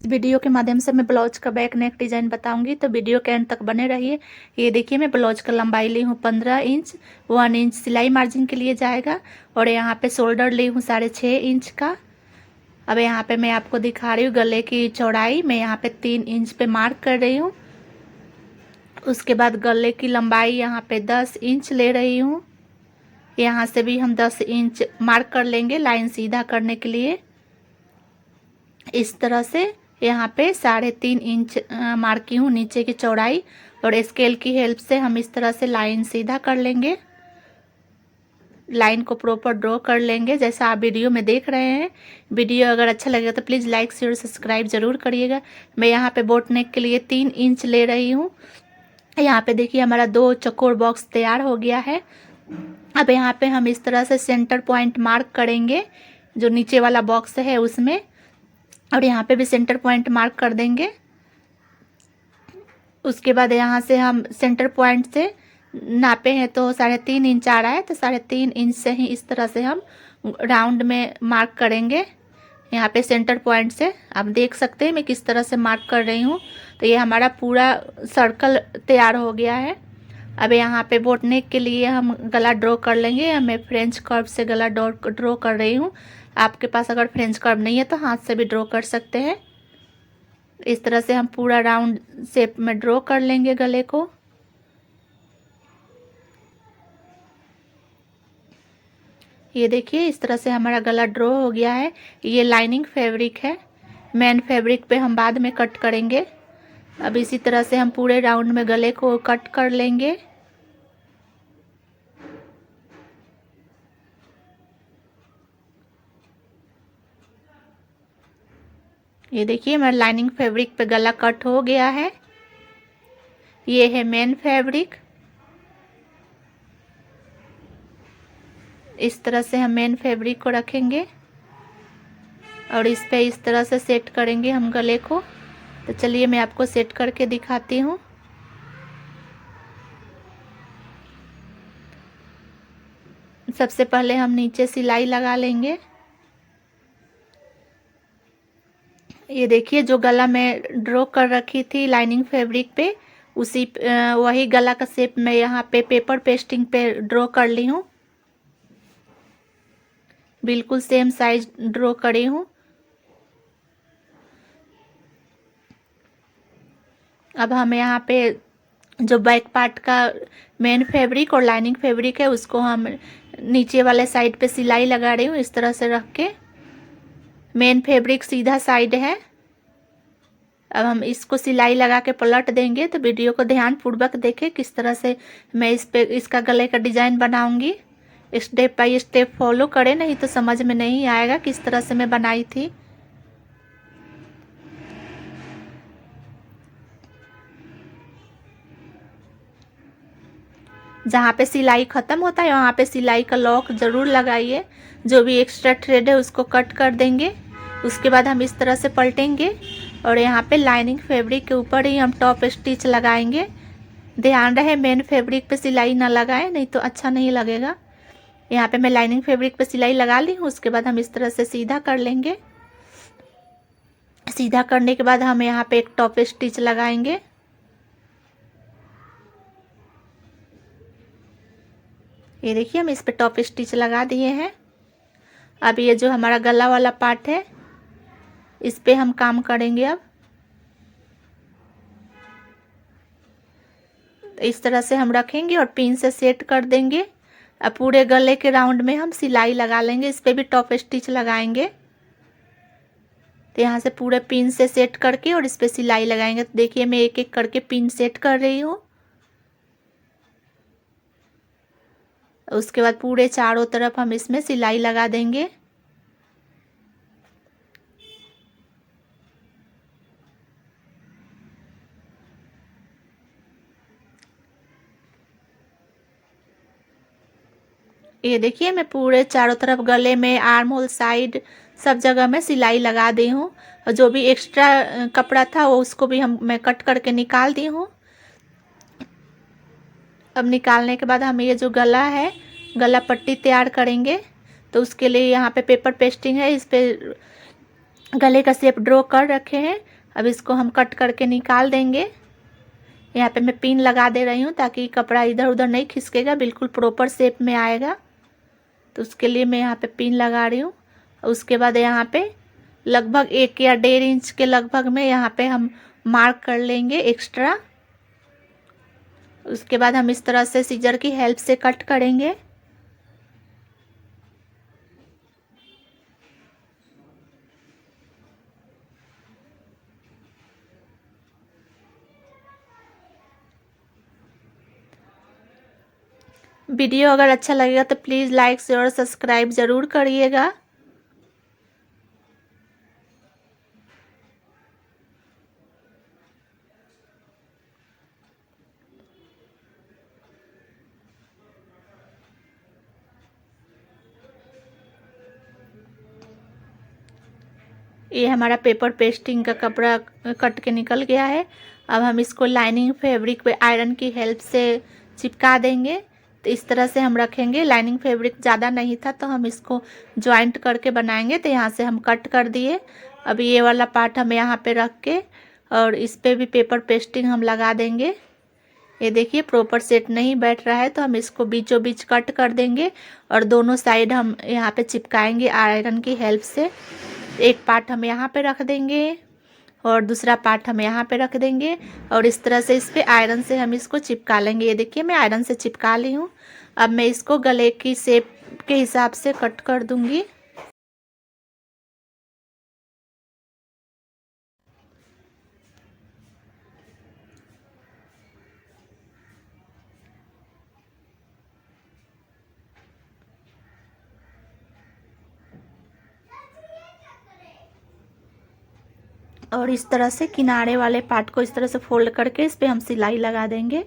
Video के माध्यम से मैं ब्लाउज का बैक नेक डिजाइन बताऊंगी, तो वीडियो के एंड तक बने रहिए। ये देखिए, मैं ब्लाउज का लंबाई ली हूँ 15 इंच। 1 इंच सिलाई मार्जिन के लिए जाएगा और यहाँ पे शोल्डर ली हूँ 6.5 इंच का। अब यहाँ पे मैं आपको दिखा रही हूँ गले की चौड़ाई। मैं यहाँ पे 3 इंच पे मार्क कर रही हूँ। उसके बाद गले की लंबाई यहाँ पे 10 इंच ले रही हूँ। यहाँ से भी हम 10 इंच मार्क कर लेंगे लाइन सीधा करने के लिए। इस तरह से यहाँ पे 3.5 इंच मार्क की हूँ नीचे की चौड़ाई, और स्केल की हेल्प से हम इस तरह से लाइन सीधा कर लेंगे। लाइन को प्रॉपर ड्रॉ कर लेंगे जैसा आप वीडियो में देख रहे हैं। वीडियो अगर अच्छा लगेगा तो प्लीज़ लाइक शेयर सब्सक्राइब जरूर करिएगा। मैं यहाँ पे बोट नेक के लिए 3 इंच ले रही हूँ। यहाँ पे देखिए हमारा 2 चौकोर बॉक्स तैयार हो गया है। अब यहाँ पे हम इस तरह से सेंटर पॉइंट मार्क करेंगे जो नीचे वाला बॉक्स है उसमें, और यहाँ पे भी सेंटर पॉइंट मार्क कर देंगे। उसके बाद यहाँ से हम सेंटर पॉइंट से नापे हैं तो 3.5 इंच आ रहा है, तो 3.5 इंच से ही इस तरह से हम राउंड में मार्क करेंगे। यहाँ पे सेंटर पॉइंट से आप देख सकते हैं मैं किस तरह से मार्क कर रही हूँ। तो ये हमारा पूरा सर्कल तैयार हो गया है। अब यहाँ पे बोट नेक के लिए हम गला ड्रॉ कर लेंगे। मैं फ्रेंच कर्व से गला ड्रॉ कर रही हूँ। आपके पास अगर फ्रेंच कर्व नहीं है तो हाथ से भी ड्रॉ कर सकते हैं। इस तरह से हम पूरा राउंड शेप में ड्रॉ कर लेंगे गले को। ये देखिए इस तरह से हमारा गला ड्रॉ हो गया है। ये लाइनिंग फैब्रिक है, मेन फैब्रिक पे हम बाद में कट करेंगे। अब इसी तरह से हम पूरे राउंड में गले को कट कर लेंगे। ये देखिए हमारा लाइनिंग फैब्रिक पे गला कट हो गया है। ये है मेन फैब्रिक। इस तरह से हम मेन फैब्रिक को रखेंगे और इस पे इस तरह से सेट करेंगे हम गले को। तो चलिए मैं आपको सेट करके दिखाती हूँ। सबसे पहले हम नीचे सिलाई लगा लेंगे। ये देखिए जो गला मैं ड्रॉ कर रखी थी लाइनिंग फैब्रिक पे, उसी वही गला का शेप मैं यहाँ पे पेपर पेस्टिंग पे ड्रॉ कर ली हूँ। बिल्कुल सेम साइज ड्रॉ करी हूँ। अब हम यहाँ पे जो बैक पार्ट का मेन फैब्रिक और लाइनिंग फैब्रिक है उसको हम नीचे वाले साइड पे सिलाई लगा रही हूँ इस तरह से रख के। मेन फैब्रिक सीधा साइड है। अब हम इसको सिलाई लगा के पलट देंगे। तो वीडियो को ध्यान पूर्वक देखें किस तरह से मैं इस पे इसका गले का डिजाइन बनाऊंगी। स्टेप बाय स्टेप फॉलो करें, नहीं तो समझ में नहीं आएगा किस तरह से मैं बनाई थी। जहाँ पे सिलाई ख़त्म होता है वहाँ पे सिलाई का लॉक ज़रूर लगाइए। जो भी एक्स्ट्रा थ्रेड है उसको कट कर देंगे। उसके बाद हम इस तरह से पलटेंगे और यहाँ पे लाइनिंग फैब्रिक के ऊपर ही हम टॉप स्टिच लगाएंगे। ध्यान रहे मेन फैब्रिक पे सिलाई ना लगाएं, नहीं तो अच्छा नहीं लगेगा। यहाँ पे मैं लाइनिंग फैब्रिक पे सिलाई लगा ली हूँ। उसके बाद हम इस तरह से सीधा कर लेंगे। सीधा करने के बाद हम यहाँ पे एक टॉप स्टिच लगाएंगे। ये देखिए हम इस पे टॉप स्टिच लगा दिए हैं। अब ये जो हमारा गला वाला पार्ट है इस पे हम काम करेंगे। अब इस तरह से हम रखेंगे और पिन से सेट कर देंगे। अब पूरे गले के राउंड में हम सिलाई लगा लेंगे। इस पे भी टॉप स्टिच लगाएंगे। तो यहाँ से पूरे पिन से सेट करके और इस पे सिलाई लगाएंगे। तो देखिए मैं एक एक करके पिन सेट कर रही हूँ। उसके बाद पूरे चारों तरफ हम इसमें सिलाई लगा देंगे। ये देखिए मैं पूरे चारों तरफ गले में आर्म होल साइड सब जगह में सिलाई लगा दी हूँ। और जो भी एक्स्ट्रा कपड़ा था वो उसको भी मैं कट करके निकाल दी हूँ। अब निकालने के बाद हम ये जो गला है गला पट्टी तैयार करेंगे। तो उसके लिए यहाँ पे पेपर पेस्टिंग है, इस पे गले का शेप ड्रॉ कर रखे हैं। अब इसको हम कट करके निकाल देंगे। यहाँ पे मैं पिन लगा दे रही हूँ ताकि कपड़ा इधर उधर नहीं खिसकेगा, बिल्कुल प्रॉपर शेप में आएगा। तो उसके लिए मैं यहाँ पे पिन लगा रही हूँ। उसके बाद यहाँ पे लगभग 1 या 1.5 इंच के लगभग में यहाँ पे हम मार्क कर लेंगे एक्स्ट्रा। उसके बाद हम इस तरह से सीजर की हेल्प से कट करेंगे। वीडियो अगर अच्छा लगेगा तो प्लीज़ लाइक शेयर और सब्सक्राइब ज़रूर करिएगा। ये हमारा पेपर पेस्टिंग का कपड़ा कट के निकल गया है। अब हम इसको लाइनिंग फैब्रिक पे आयरन की हेल्प से चिपका देंगे। तो इस तरह से हम रखेंगे। लाइनिंग फैब्रिक ज़्यादा नहीं था तो हम इसको जॉइंट करके बनाएंगे। तो यहाँ से हम कट कर दिए। अब ये वाला पार्ट हम यहाँ पे रख के और इस पे भी पेपर पेस्टिंग हम लगा देंगे। ये देखिए प्रॉपर सेट नहीं बैठ रहा है तो हम इसको बीचों बीच कट कर देंगे और दोनों साइड हम यहाँ पे चिपकाएंगे आयरन की हेल्प से। एक पार्ट हम यहाँ पे रख देंगे और दूसरा पार्ट हम यहाँ पे रख देंगे और इस तरह से इस पे आयरन से हम इसको चिपका लेंगे। ये देखिए मैं आयरन से चिपका ली हूँ। अब मैं इसको गले की शेप के हिसाब से कट कर दूंगी। और इस तरह से किनारे वाले पार्ट को इस तरह से फोल्ड करके इस पे हम सिलाई लगा देंगे।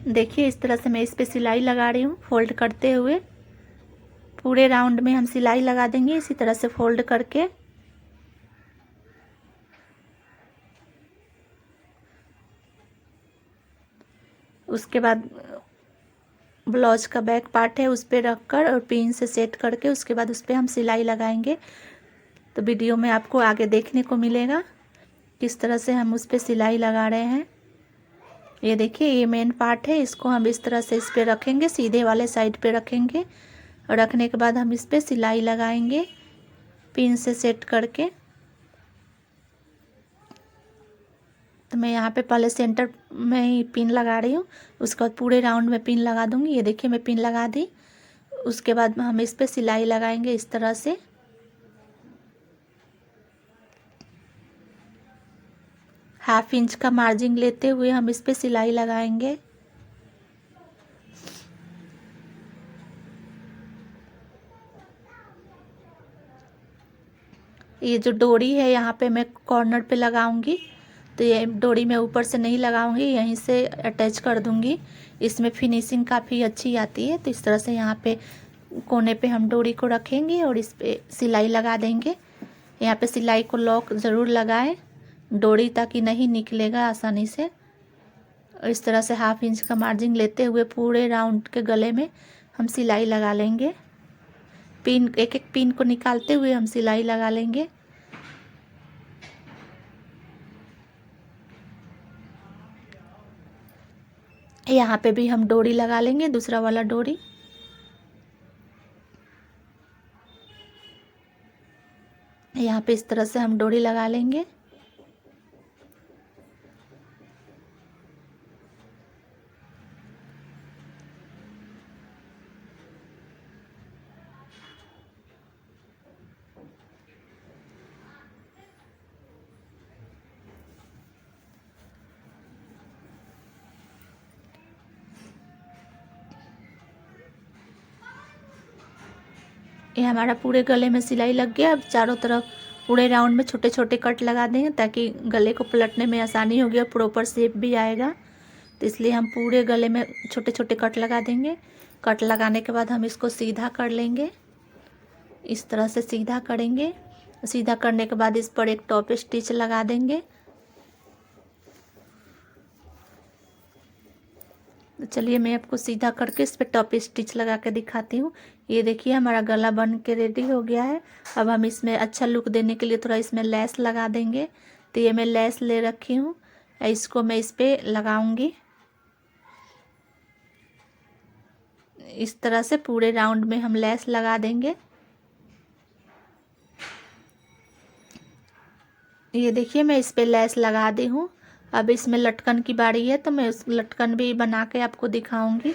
देखिए इस तरह से मैं इस पे सिलाई लगा रही हूँ फोल्ड करते हुए। पूरे राउंड में हम सिलाई लगा देंगे इसी तरह से फोल्ड करके। उसके बाद ब्लाउज का बैक पार्ट है उस पे रखकर और पिन से सेट करके उसके बाद उस पे हम सिलाई लगाएंगे। तो वीडियो में आपको आगे देखने को मिलेगा किस तरह से हम उस पे सिलाई लगा रहे हैं। ये देखिए ये मेन पार्ट है, इसको हम इस तरह से इस पे रखेंगे, सीधे वाले साइड पे रखेंगे और रखने के बाद हम इस पे सिलाई लगाएंगे पिन से सेट करके। तो मैं यहाँ पे पहले सेंटर में ही पिन लगा रही हूँ, उसके बाद पूरे राउंड में पिन लगा दूँगी। ये देखिए मैं पिन लगा दी। उसके बाद हम इस पे सिलाई लगाएंगे इस तरह से। ½ इंच का मार्जिन लेते हुए हम इस पे सिलाई लगाएंगे। ये जो डोरी है यहाँ पे मैं कॉर्नर पे लगाऊंगी। तो ये डोरी मैं ऊपर से नहीं लगाऊंगी, यहीं से अटैच कर दूंगी। इसमें फिनिशिंग काफ़ी अच्छी आती है। तो इस तरह से यहाँ पे कोने पे हम डोरी को रखेंगे और इस पे सिलाई लगा देंगे। यहाँ पे सिलाई को लॉक ज़रूर लगाएं डोरी ताकि नहीं निकलेगा आसानी से। और इस तरह से ½ इंच का मार्जिन लेते हुए पूरे राउंड के गले में हम सिलाई लगा लेंगे। पिन एक एक पिन को निकालते हुए हम सिलाई लगा लेंगे। यहाँ पे भी हम डोरी लगा लेंगे, दूसरा वाला डोरी। यहाँ पे इस तरह से हम डोरी लगा लेंगे। ये हमारा पूरे गले में सिलाई लग गया। अब चारों तरफ पूरे राउंड में छोटे छोटे कट लगा देंगे ताकि गले को पलटने में आसानी होगी और प्रॉपर शेप भी आएगा। तो इसलिए हम पूरे गले में छोटे छोटे कट लगा देंगे। कट लगाने के बाद हम इसको सीधा कर लेंगे, इस तरह से सीधा करेंगे। सीधा करने के बाद इस पर एक टॉप स्टिच लगा देंगे। तो चलिए मैं आपको सीधा करके इस पर टॉप स्टिच लगा के दिखाती हूँ। ये देखिए हमारा गला बन के रेडी हो गया है। अब हम इसमें अच्छा लुक देने के लिए थोड़ा इसमें लेस लगा देंगे। तो ये मैं लेस ले रखी हूँ, इसको मैं इस पर लगाऊंगी। इस तरह से पूरे राउंड में हम लेस लगा देंगे। ये देखिए मैं इस पे लेस लगा दी हूँ। अब इसमें लटकन की बारी है, तो मैं उस लटकन भी बना के आपको दिखाऊंगी।